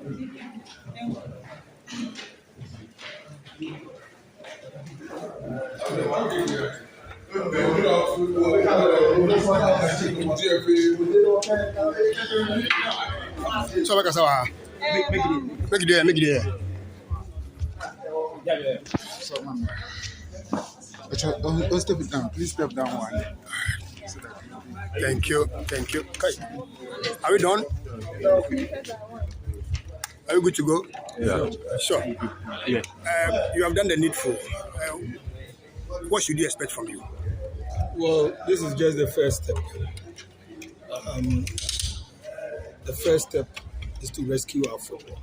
So make it there. Yeah. So, man, don't step it down. Please step down one. Thank you. Okay. Are we done? Are you good to go? Yeah. Sure. Yeah. You have done the needful. What should you expect from you? Well, this is just the first step. The first step is to rescue our football.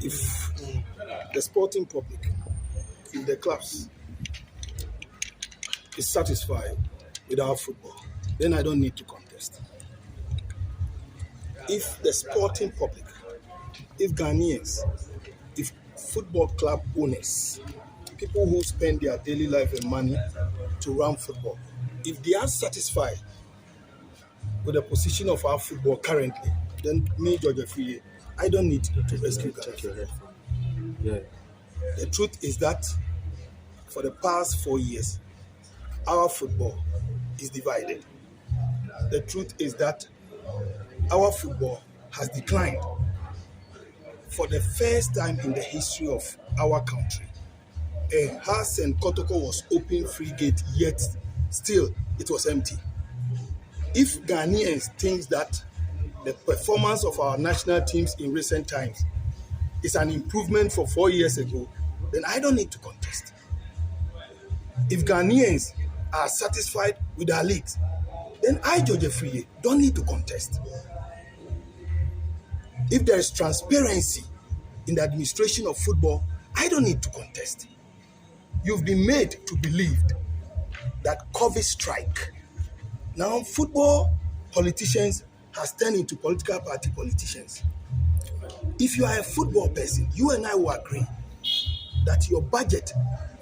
If the sporting public, if the clubs is satisfied with our football, then I don't need to contest. If the sporting public, if Ghanaians, if football club owners, people who spend their daily life and money to run football, if they are satisfied with the position of our football currently, then me, George Afriyie, I don't need to rescue Ghana. Yeah. The truth is that for the past 4 years, our football is divided. The truth is that our football has declined. For the first time in the history of our country, a Hassan Kotoko was open free gate, yet still it was empty. If Ghanaians think that the performance of our national teams in recent times is an improvement for 4 years ago, then I don't need to contest. If Ghanaians are satisfied with our leagues, then I, George Afriyie, don't need to contest. If there is transparency in the administration of football, I don't need to contest. You've been made to believe that COVID strike. Now football politicians has turned into political party politicians. If you are a football person, you and I will agree that your budget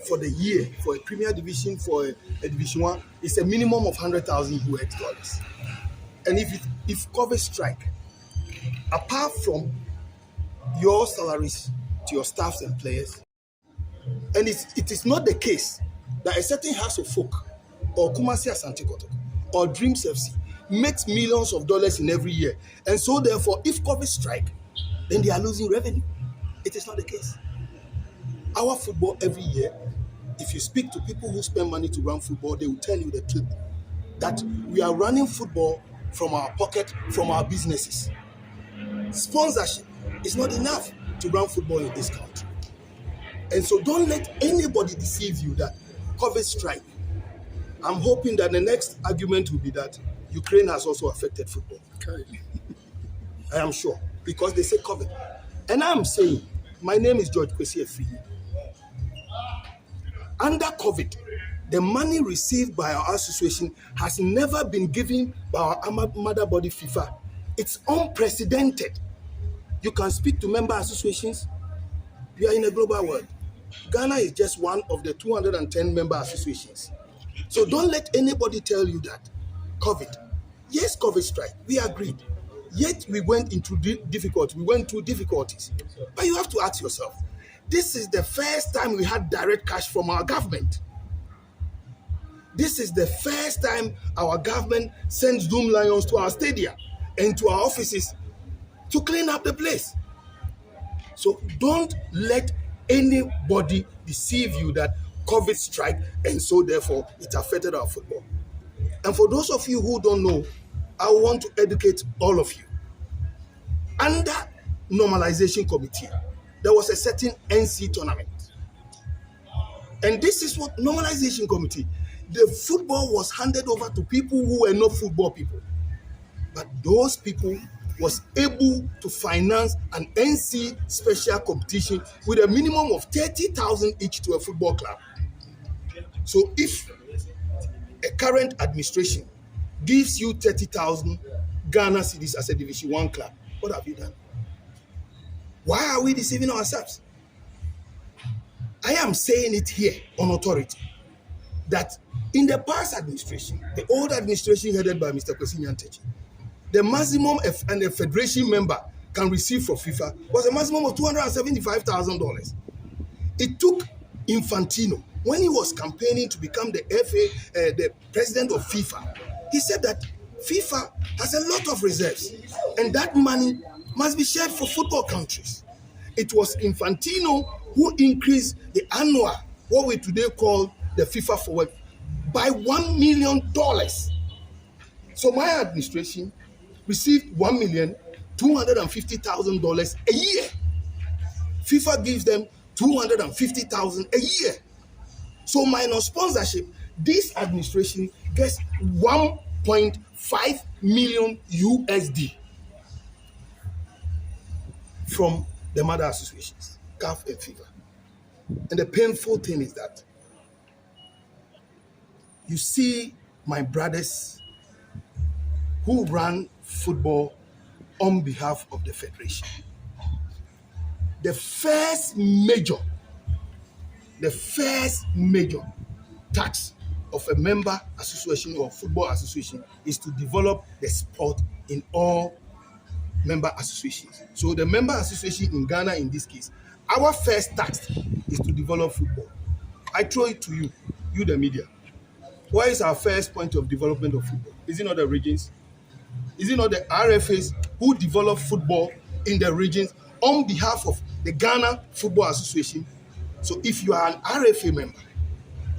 for the year for a Premier Division, for a Division 1, is a minimum of $100,000. And if COVID strike, apart from your salaries to your staffs and players, and it is not the case that a certain house of folk or Kumasi Asante Kotoko or Dreams FC makes millions of dollars in every year, and so therefore if COVID strike, then they are losing revenue. It is not the case. Our football every year, if you speak to people who spend money to run football, they will tell you the truth, that we are running football from our pocket, from our businesses. Sponsorship is not enough to run football in this country. And so don't let anybody deceive you that COVID strike. I'm hoping that the next argument will be that Ukraine has also affected football. Okay. I am sure, because they say COVID. And I'm saying, my name is George Afriyie. Under COVID, the money received by our association has never been given by our mother body FIFA. It's unprecedented. You can speak to member associations. We are in a global world. Ghana is just one of the 210 member associations. So don't let anybody tell you that COVID. Yes, COVID strike, we agreed. Yet we went into difficulty. We went through difficulties. But you have to ask yourself, this is the first time we had direct cash from our government. This is the first time our government sends Doom Lions to our stadia and to our offices to clean up the place. So don't let anybody deceive you that COVID strike and so therefore it affected our football. And for those of you who don't know, I want to educate all of you. Under normalization committee, there was a certain NC tournament. And this is what normalization committee, the football was handed over to people who were not football people. But those people was able to finance an NC special competition with a minimum of 30,000 each to a football club. So if a current administration gives you 30,000 Ghana cedis as a Division 1 club, what have you done? Why are we deceiving ourselves? I am saying it here on authority that in the past administration, the old administration headed by Mr. Kwesi Nyantakyi, the maximum and the federation member can receive from FIFA was a maximum of $275,000. It took Infantino, when he was campaigning to become the the president of FIFA, he said that FIFA has a lot of reserves and that money must be shared for football countries. It was Infantino who increased the annual, what we today call the FIFA forward, by $1 million. So my administration received $1,250,000 a year. FIFA gives them $250,000 a year. So minus sponsorship, this administration gets 1.5 million USD from the mother associations, CAF and FIFA. And the painful thing is that you see my brothers who run football on behalf of the federation. The first major task of a member association or football association is to develop the sport in all member associations. So the member association in Ghana, in this case, our first task is to develop football. I throw it to you, the media. What is our first point of development of football? Is it not the regions? Is it not the RFAs who develop football in the regions on behalf of the Ghana Football Association? So if you are an RFA member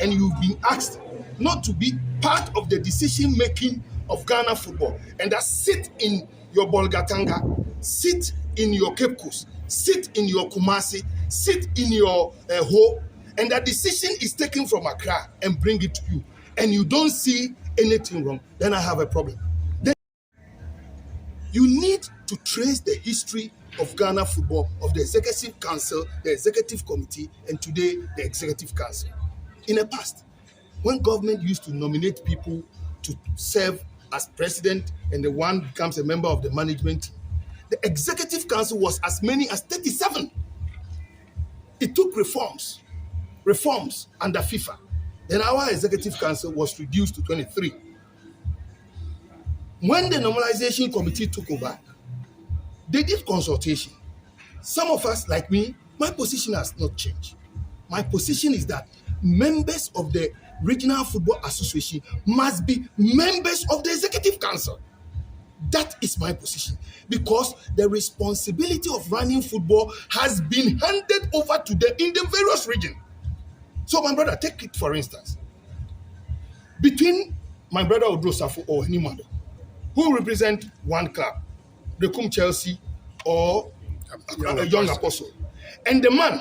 and you've been asked not to be part of the decision making of Ghana football, and that sit in your Bolgatanga, sit in your Cape Coast, sit in your Kumasi, sit in your Ho, and that decision is taken from Accra and bring it to you, and you don't see anything wrong, then I have a problem. Then you need to trace the history of Ghana football, of the Executive Council, the Executive Committee, and today the Executive Council. In the past, when government used to nominate people to serve as president and the one becomes a member of the management team, the Executive Council was as many as 37. It took reforms under FIFA. Then our Executive Council was reduced to 23. When the Normalization Committee took over, they did consultation. Some of us, like me, my position has not changed. My position is that members of the Regional Football Association must be members of the Executive Council. That is my position, because the responsibility of running football has been handed over to them in the various regions. So my brother, take it for instance. Between my brother Odrosafo or Nimado, who represent one club, Rekum Chelsea or a young apostle, and the man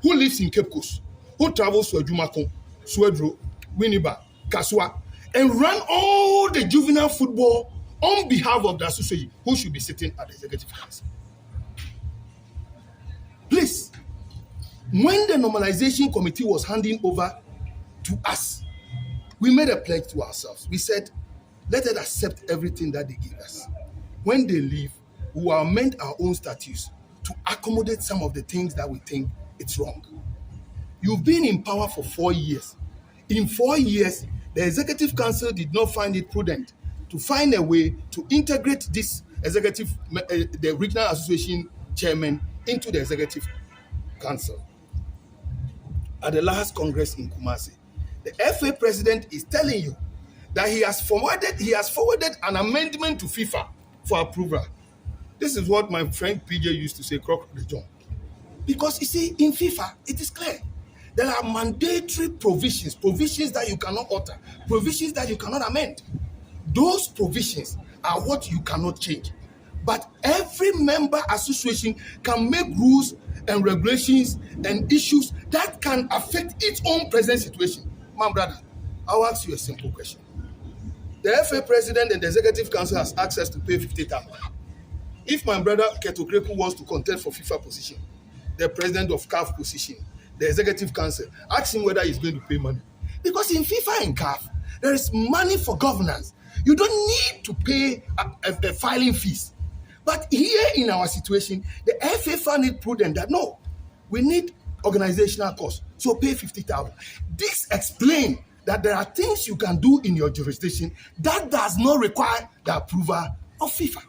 who lives in Cape Coast, who travels to Ejumako, Swedro, Winneba, Kaswa, and run all the juvenile football on behalf of the association, who should be sitting at the Executive Council. Please, when the Normalization Committee was handing over to us, we made a pledge to ourselves. We said, let us accept everything that they give us. When they leave, we will amend our own statutes to accommodate some of the things that we think it's wrong. You've been in power for 4 years. In 4 years, the Executive Council did not find it prudent to find a way to integrate this the Regional Association chairman into the Executive Council. At the last Congress in Kumasi, the FA president is telling you that he has forwarded an amendment to FIFA for approval. This is what my friend PJ used to say, Kurt Okraku. Because you see, in FIFA, it is clear. There are mandatory provisions that you cannot alter, provisions that you cannot amend. Those provisions are what you cannot change. But every member association can make rules and regulations and issues that can affect its own present situation. My brother, I'll ask you a simple question. The FA president and the Executive Council has access to pay 50,000. If my brother Kurt Okraku wants to contest for FIFA position, the president of CAF position, the Executive Council, ask him whether he's going to pay money. Because in FIFA and CAF, there is money for governance. You don't need to pay a filing fees. But here in our situation, the FA found it prudent that no, we need organizational costs, so pay 50,000. This explains that there are things you can do in your jurisdiction that does not require the approval of FIFA.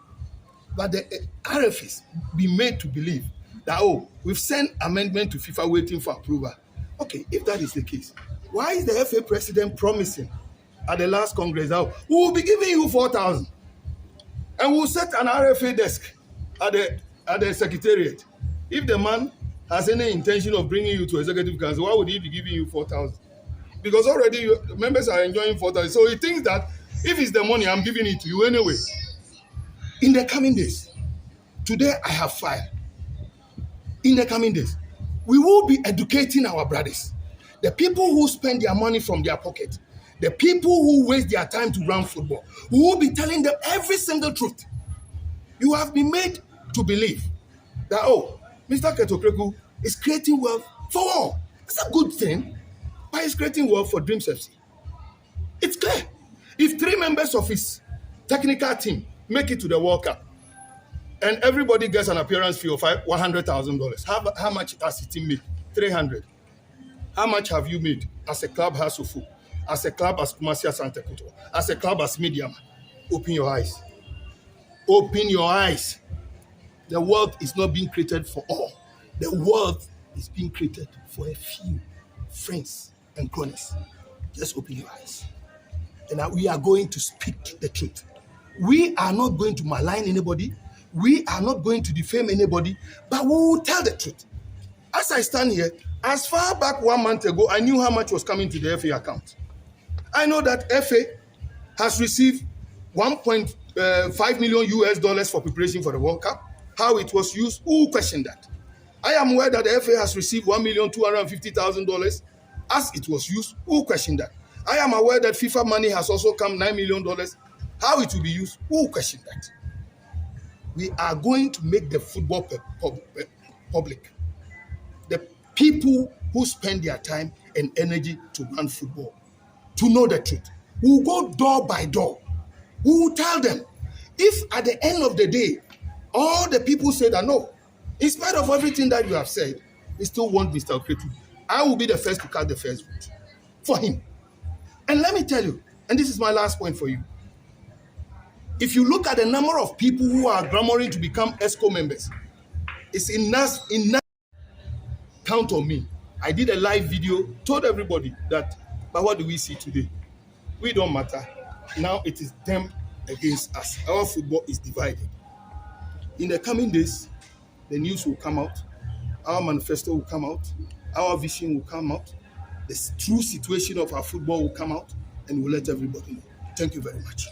But the RFs be made to believe that, oh, we've sent amendment to FIFA waiting for approval. Okay, if that is the case, why is the FA president promising at the last Congress that we will be giving you 4,000 and we'll set an RFA desk at the secretariat? If the man has any intention of bringing you to executive council, why would he be giving you 4,000? Because already members are enjoying 4,000. So he thinks that if it's the money, I'm giving it to you anyway. In the coming days, today I have filed. In the coming days, we will be educating our brothers. The people who spend their money from their pocket, the people who waste their time to run football, we will be telling them every single truth. You have been made to believe that, oh, Mr. Kurt Okraku is creating wealth for all. It's a good thing, but he's creating wealth for Dreams FC. It's clear. If 3 members of his technical team make it to the World Cup, and everybody gets an appearance fee of $100,000. How much has the team made? 300. How much have you made as a club as Ufu, as a club as Kumasi Santa Kuto, as a club as Mediama? Open your eyes. Open your eyes. The world is not being created for all. The world is being created for a few friends and cronies. Just open your eyes. And now we are going to speak the truth. We are not going to malign anybody. We are not going to defame anybody, but we will tell the truth. As I stand here, as far back 1 month ago, I knew how much was coming to the FA account. I know that FA has received $1.5 million US for preparation for the World Cup. How it was used, who questioned that? I am aware that the FA has received $1,250,000 as it was used. Who questioned that? I am aware that FIFA money has also come $9 million. How it will be used? Who questioned that? We are going to make the football public. The people who spend their time and energy to run football, to know the truth. We will go door by door. We will tell them. If at the end of the day, all the people say that no, in spite of everything that you have said, they still want Mr. Okraku, I will be the first to cast the first vote for him. And let me tell you, and this is my last point for you. If you look at the number of people who are clamoring to become ESCO members, it's enough. Count on me. I did a live video, told everybody that, but what do we see today? We don't matter. Now it is them against us. Our football is divided. In the coming days, the news will come out. Our manifesto will come out. Our vision will come out. The true situation of our football will come out, and we'll let everybody know. Thank you very much.